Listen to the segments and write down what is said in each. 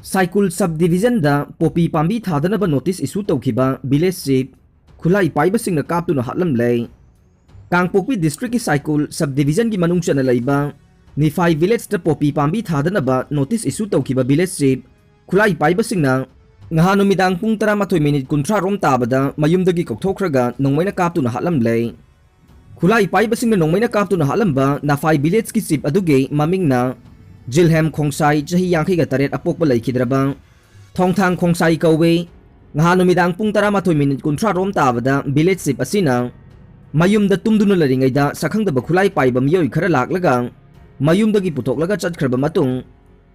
Saikul subdivision da popi pambi Thadanaba notice issue Toukhiba village chief Khutlai Paibasing na kaptuna hatlam lay. Kangpokpi district ki Saikul subdivision ki manung siya na layba ni 5 village da popi pambi Thadanaba notice issue Toukhiba village chief Khutlai Paibasing na nga numidang pung 12 minute kuntra rom tabada mayumdagi kokthokraga nongmay na kaptuna hatlam lay. Khutlai Paibasing na nongmay na kaptuna hatlam ba na 5 village ki chief aduge maming na Jilhem Khongsai chahi yangki ga taret apok balai kidrabang Thongthang Khongsai kawe nga numidang pung 12 minute kuntra rom tabada village chief asina mayumda tumduna laringay da sakhangda ba Khutlai Paiba miyoy khara laklagang mayumdagi putoklaga chatkraba matung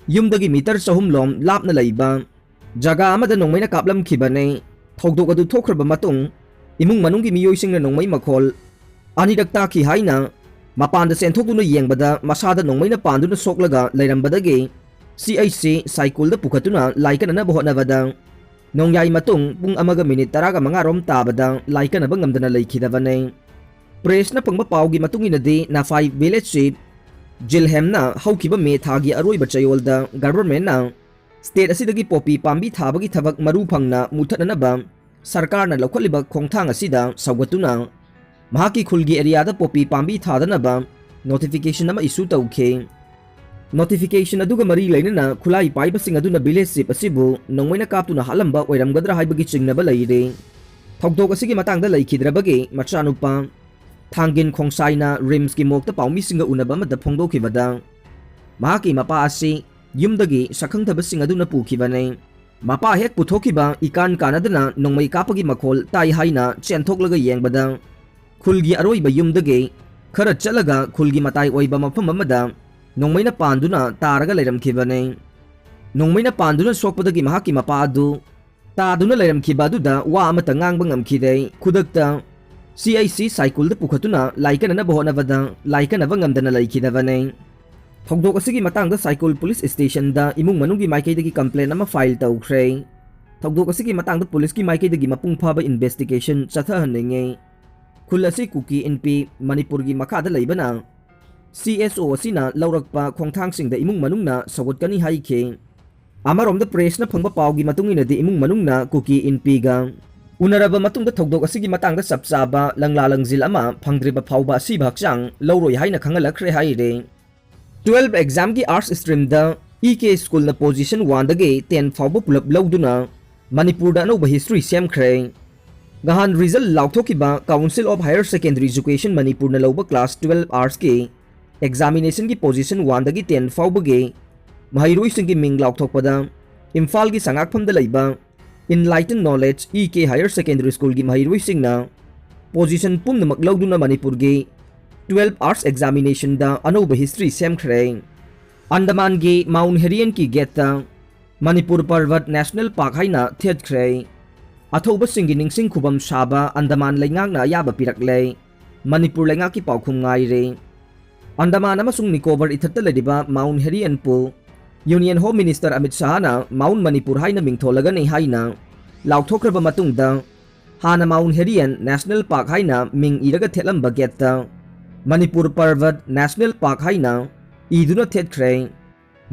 yumdagi meter sahumlom lapna layba jaga amada nongmay na kaplam khibane thogdok adu thokraba matung imung manunggi miyoy singna nongmay makhol anirak taki haina mapanda senthokduna yengbada masada nongmay na panduna soklaga lairambadagi CIC Saikul da pukatuna laikanana bohonabada nongyay matung pung amaga minute taraga mga rom tabada laikana ba ngamdana laikidabane press na pangmapawgi matungina di na 5 village chief Jilhem na hawkiba me thagi aroiba chayolda government na state asidagi popi pambi thabagi thabak marupang na muthanana ba sarkar na lakwaliba khongthang asida sawgatuna mahaki khulgi area da popi pambi Thadanaba notification nama issue tawkhe notification aduga mari lainana Khutlai Paibasing aduna village chief asibu nongmay na kaptuna halamba oiramgadra haibagi chingnaba laire thogdok asigi matangda laikhidrabagi machanupa Thangin Khongsai na rims ki mokta paumi singa unaba mada phongdokhibada mahaki mapa asi yumdagi sakhangthaba sing aduna pukhibane mapa hek puthokhiba ikan kanadana nongmay kapagi makhol tai haina chenthoklaga yengbada khulgi aroiba yumdagi khara chalaga khulgi matai oiba mafam amada nongmay na panduna taraga lairamkhibane nongmay na panduna sokpadagi mahaki mapa adu taduna lairamkhibadu da wa amata ngangbang amkhidei khudakta CIC Saikul da pukhatuna laikana na bohonabada laikana ba ngamdana laikidabane thogdok asigi matangda Saikul police station da imung manunggi maikaidagi complaint ama file tawkhre thogdok asigi matangda police ki maikaidagi mapungphaba investigation chathahanenge khulasi kuki NP Manipur gi makhada laibana CSO asina laurakpa khongthang singda imung manungna sagotkani haikhe amaromda press na phangba pawgi matungina di imung manungna kuki NP ga unaraba matungda thogdok asigi matangda sapsaba langlalangjil ama phangdriba phawba si bhakchang lauroi haina khangalakre haire 12 exam gi arts stream da EK school na position 1 dage 10 phawba pulap lauduna Manipur da no history semkhre gahan result lauthokiba Council of Higher Secondary Education Manipur na lawba class 12 arts ki examination gi position 1 dagi 10 phawba ge mahairoi singi ming lauthokpada Imphal gi sangakpham da laiba Enlightened Knowledge EK Higher Secondary School gi mahairoi singna position pumnamak lauduna Manipur gi 12 arts examination da anoba history semkhre Andaman gi Mount Herian ki geta Manipur Parvat National Park haina theatkre Athoba singi ningsing khubam saba Andaman laingak na yaba pirakle Manipur laingak ki paukhum ngaire Andaman amasung Nicobar ithatta ladiba Mount Herian po Union Home Minister Amit Shah na Mount Manipur haina mingtholaga nei haina lauthokraba matungda hana Mount Herian National Park haina ming iraga thelamba getta Manipur Parvat National Park haina iduna thetkre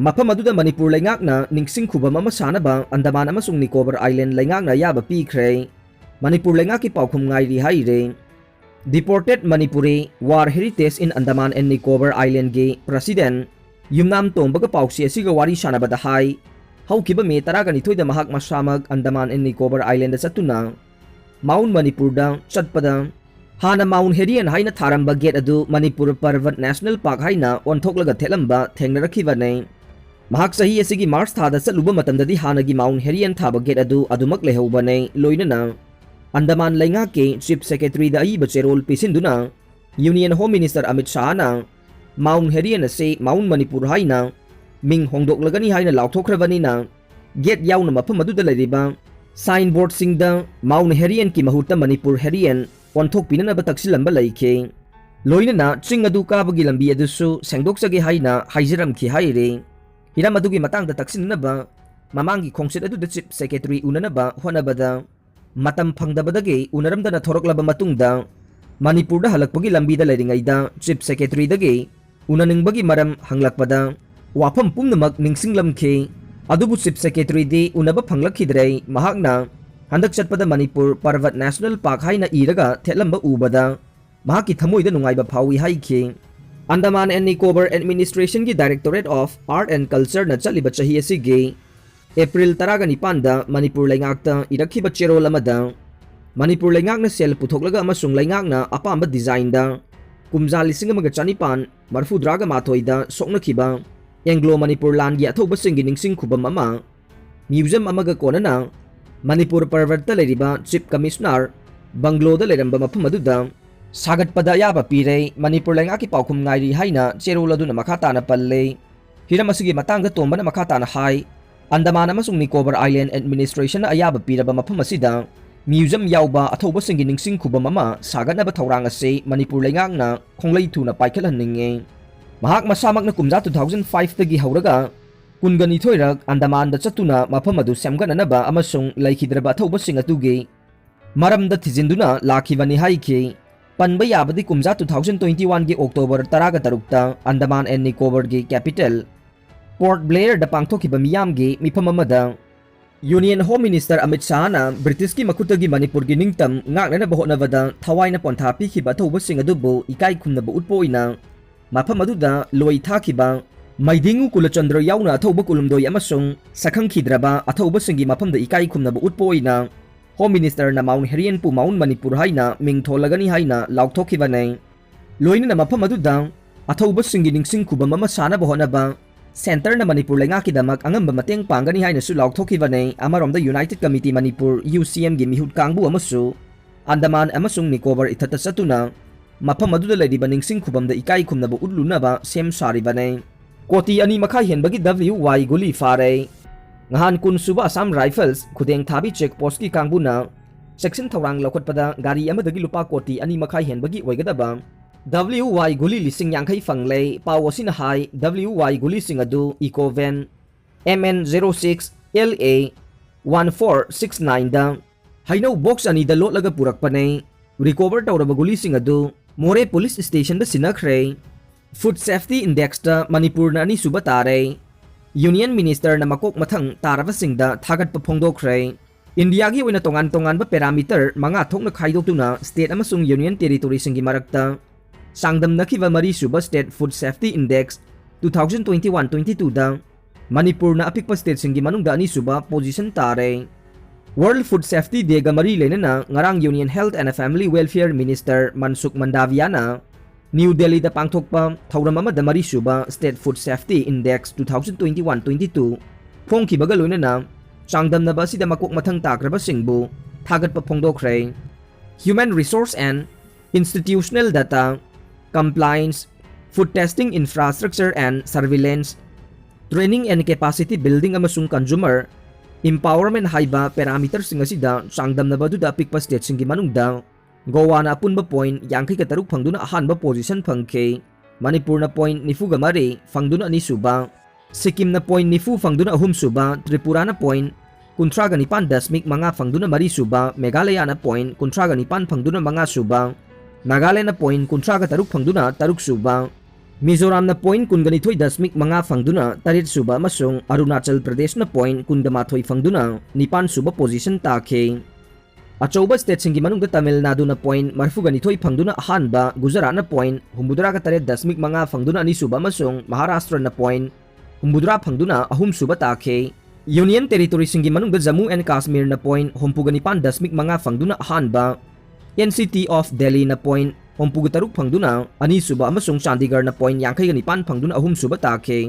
mafam aduda Manipur laingak na ningsing khubam ama sanaba Andaman amasung Nicobar Island laingak na yaba pikre Manipur laingak ki paukhum ngairi haire Deported Manipuri War Heritage in Andaman and Nicobar Island gi President Yumnam Tombaga pauksi asiga wari sanabada hai haukiba me taraganithoi da mahak masamag Andaman and Nicobar Island da satuna Mount Manipur da chatpada hana Mount Herian haina tharamba gate adu Manipur Parvat National Park haina onthoklaga thelamba thengnarakibane mahak sahi asigi March thada satluba matamdadi hanagi Mount Herian thaba gate adu adumak lehobane loinana Andaman laingak ke Chief Secretary da aiba cherol pisinduna Union Home Minister Amit Shah na Mount Herian ase Mount Manipur haina ming hongdoklagani haina lauthokhrabani na gate yauna mafam aduda lairiba signboard singda Mount Herian ki mahuta Manipur Herian onthok pinanaba taksilamba laike loinana ching adu kabagi lambi adusu sengdoksage haina haijiram ki haire hiram adugi matangda taksinaba mamangi khongset adu Chief Secretary unanaba honabada matam phangdabadagi unaramdana thoroklaba matungda Manipur da halakpagi lambi da lairingaida Chief Secretary dagi unaningbagi maram hanglakpada wafam pumnamak ningsinglamkhe अदुबु chief secretary दी उनबा फंगलखिद्रे महाकना हंदक चटपदा Manipur Parvat national park हाइना इरगा थेलंबा उबदा महाकी थमोइदा नुंगाइबा फावी हाइखि अंडमान एंड निकोबार एडमिनिस्ट्रेशन की directorate of art and culture न चलिबा चही असिगे एप्रिल 19 दा मणिपुर लेंगाकता इरखिबा चेरोल अमदा मणिपुर लेंगाकना सेल पुथोकलगा अमसुंग लेंगाकना अपांबा डिजाइन दा कुमजा 1994 दा सोकनखिबा एंग्लो मणिपुर लान की अथौबा सिंगी निंगसिंग खुबम अमा म्यूजियम अमगा कोनना मणिपुर पर्वत लेरिबा चीफ कमिश्नर बंगलोदा लेरंबा मफम अदुदा सागटपदा याबा पीरे मणिपुर लेंगा की पाउखुम नाइरी हाइना चेरोल अदुना मखा ताना पल्ले हिरम असिगी मतांग तोंबना मखा ताना हाई अंडमान अमसुंग निकोबार आइलैंड एडमिनिस्ट्रेशन अयाबा पीरबा मफम असिदा म्यूजियम याउबा अथौबा सिंगी निंगसिंग खुबम अमा सागटनबा थौरांग असे मणिपुर लेंगाकना खोंगलै थुना पाइखलहन्निंगे महाक मसामकना कुमजा 2005 तगी हौरगा कुनगनी थोइरक अंडमान दा चतुना मफम अदु सेमगननबा अमसुंग लैखिद्रबा अथौबा सिंग अतुगे मरमदा थिजिंदुना लाखिबनी हाइखि पनबा याबदी कुमजा 2021 की अक्टोबर 13 अंडमान एंड निकोबार की कैपिटल पोर्ट ब्लेयर दा पांगथोखिबा मियामगी मिफम अमदा union home minister Amit शाहना British की मकुतगी मणिपुर की निंगतम ngaknaba hotnabada thawaiना पोंथा पिखिबा थौबा सिंग अदुबु इकाई खुमनबा उत्पोइना मफम अदुदा लोई थाखिबा मैदिंगु कुलचंद्र याउना अथौबा कुलुमदोय अमसुंग सखंखिद्रबा अथौबा सिंगी मफमदा इकाई खुमनबा उत्पोइना होम मिनिस्टर न माउंट हेरियन पु माउंट मणिपुर हाइना मिंग थोलगनी हाइना लाउथोखिबने लोइना मफम अदुदा अथौबा सिंगी निंगसिंग खुबम अमा सानबा होनबा सेंटर न मणिपुर लेंगाकिदमक अंगंबा मतेंग पांगनी हाइनासु लाउथोखिबने अमरोमदा यूनाइटेड कमिटी मणिपुर UCM गी मिहुत कांगबु अमसु अंडमान अमसुंग निकोबार इथता चतुना मफम अदुदा लेरिबा निंगसिंग खुबमदा इकाई खुमनबा उटलुनबा सेम सारिबने कोटी अनि मखा हेनबगी WY गुली फारे ngahan kun suba Assam Rifles khudeng thabi check post ki kangbuna section thorang lokotpada gari amadagi lupa koti ani makhai henbagi oigadaba WY guli lising yangkhai fangle pawosin hai WY guli singadu ecoven MN06 LA 1469 da haino box ani da lotlaga purakpane recover tawraba guli singadu more police station da sinakhre food safety index da Manipur na ani suba tare union minister न मकोक मथंग तारबसिंगदा थागत फोंदोखरे India की ओइना तोंगान तोंगान parameter मंगा थोकना खाइदोक्तुना state अमसुंग union territory सिंगी मरक्ता सांगदम नखिबा मरी सुबा state food safety index 2021-22 दा मणिपुर न अपिक state सिंगी मनुंग दा अनि सुबा पोजीशन तारे वर्ल्ड फूड सेफ्टी डे गा मरी लेना ngarang union health and family welfare minister Mansukh मंडावियाना न्यू दिल्ली दा पांगथोकपा थौरम अमदा मरी सुबा स्टेट फूड सेफ्टी इंडेक्स 2021-22 फोंखिबगा लोइनना चांगदमनबा सिदा मकोक मथंग ताक्रबा सिंगबु थागतपा फोंदोखरे human resource and institutional data compliance food testing infrastructure and surveillance training and capacity building अमसुंग कंज्यूमर एम्पावरमेंट हाइबा पैरामीटर सिंग असिदा चांगदमनबदुदा पिकपा स्टेट सिंगी मनुंगदा गोवाना अपुनबा पॉइंट 53 फंगदुना अहानबा पोजीशन फंगखे मणिपुरना पॉइंट 94 फंगदुना अनि सुबा सिक्किमना पॉइंट 90 फंगदुना अहुम सुबा त्रिपुराना पॉइंट 39.5 फंगदुना मरी सुबा मेघालयना पॉइंट 39 फंगदुना 5 सुबा नागालैंडना पॉइंट 33 फंगदुना 3 सुबा मिजोरामना पॉइंट 29.5 फंगदुना 3 सुबा अमसुंग अरुणाचल प्रदेशना पॉइंट 12 फंगदुना 9 सुबा पोजीशन ताखे अचौबा स्टेट सिंगी मनुंग तमिलनाडु न पॉइंट 42 फंगदुना अहानबा गुजरात न पॉइंट 63.5 फंगदुना अनि सुबा अमसुंग महाराष्ट्र न पॉइंट 63 फंगदुना अहुम सुबा ताखे यूनियन टेरिटोरी सिंगी मनुंग जम्मू एंड कश्मीर न पॉइंट 59.5 फंगदुना अहानबा NCT ऑफ दिल्ली न पॉइंट 63 फंगदुना अनि सुबा अमसुंग चंडीगढ़ न पॉइंट 59 फंगदुना अहुम सुबा ताखे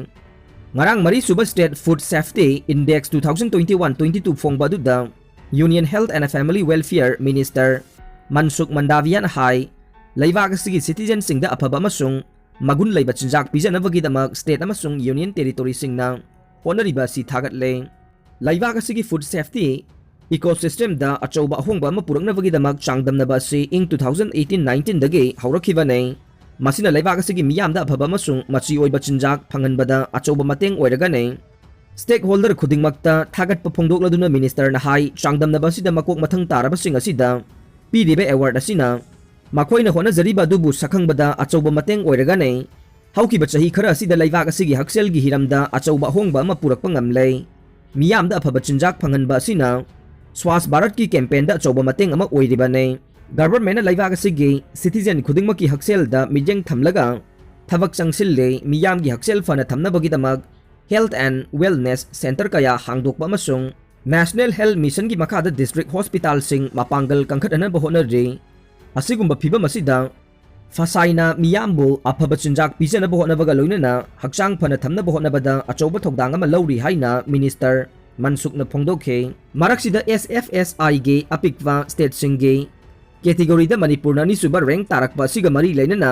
ngarang mari suba state food safety index 2021-22 फोंगबा दुदा union health and family welfare minister Mansukh मंडावियन हाई लेबाग सिगी सिटीजन सिंगदा अफबा अमसुंग मगुन लेबा चिंजाक पिजनबगीदमक स्टेट अमसुंग यूनियन टेरिटोरी सिंगना होनरिबा सि थागतले लेबाग सिगी फूड सेफ्टी इकोसिस्टम दा अचौबा अहोंगबा अमा पुरकनबगीदमक चांगदमनबा सि इंग 2018-19 दगे हौरखिबने मसिना लेबाग सिगी मियामदा अफबा अमसुंग मची ओइबा चिंजाक फंगनबदा अचौबा mateंग ओइरगने स्टेक होल्डर खुदिंगमक्ता थागतपा फोंदोक्लदुना मिनिस्टर न हाई चांगदमनबसिदा मकोक मथंग तारबसिंग असिदा पीरिबे अवार्ड असिना मखोइना होनजरिबा दुबु सखंगबदा अचौबा mateंग ओइरगने हौकिबा चही खरा असिदा लेबाग असिगी हक्सेलगी हिरमदा अचौबा होंगबा अमा पुरकपा ngamle मियामदा अफब चिंजाक फंगनबा असिना स्वास्थ्य भारत की कैंपेन दा अचौबा मतेंग अमा ओइरिबाने गवर्नमेंट लैबाक असिगी सिटीजन खुदिंगमकी हक्सेलदा मिजेंग थमलगा थबक चंगसिल्ले मियामगी हक्सेल फना थमनबगीदमक हेल्थ एंड वेलनेस सेंटर कया हांगदोकबा अमसुंग नेशनल हेल्थ मिशन की मखादा डिस्ट्रिक्ट हॉस्पिटल सिंग मापांगल कंखटनबा होनरि असिगुंबा फिबम असिदा फसाइना मियामबु अफब चिंजाक पिजनबा होनबगा लोइनना हक्चांग फना थमनबा होनबदा अचौबा थौदांग अमा लौरी हाइना मिनिस्टर मनसुखना फोंदोखे मरक्सिदा SFSI गे अपिकवा स्टेट सिंगे कैटेगरी दा मणिपुर अनिसुबा रैंक तारकबा असिगा मरी लेनना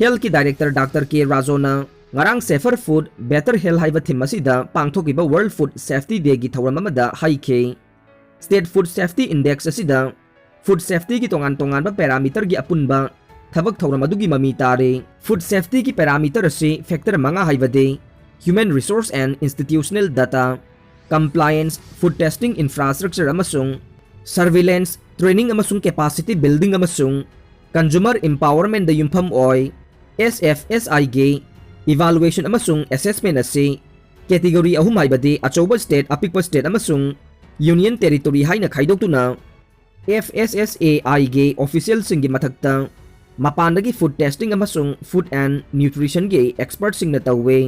हेल्थ की डायरेक्टर डॉक्टर के राजोना ngarang safer food better health haiba thim asida pangthokiba world food safety day gi thoram amada haike state food safety index asida food safety ki tongan tongan ba parameter gi apunba thabak thoram adugi mami tare food safety ki parameter ase factor manga haibade human resource and institutional data compliance food testing infrastructure amasung surveillance training amasung capacity building amasung consumer empowerment da yumpham oi SFSI ge evaluation amasung assessment ase category ahum haibade achouba state apikpa state amasung union territory haina khaidoktuna FSSAI ge official singi mathakta mapandagi food testing amasung food and nutrition ge expert singna tawe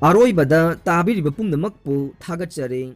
aroi bada tabiriba pumnamakpu thagatchare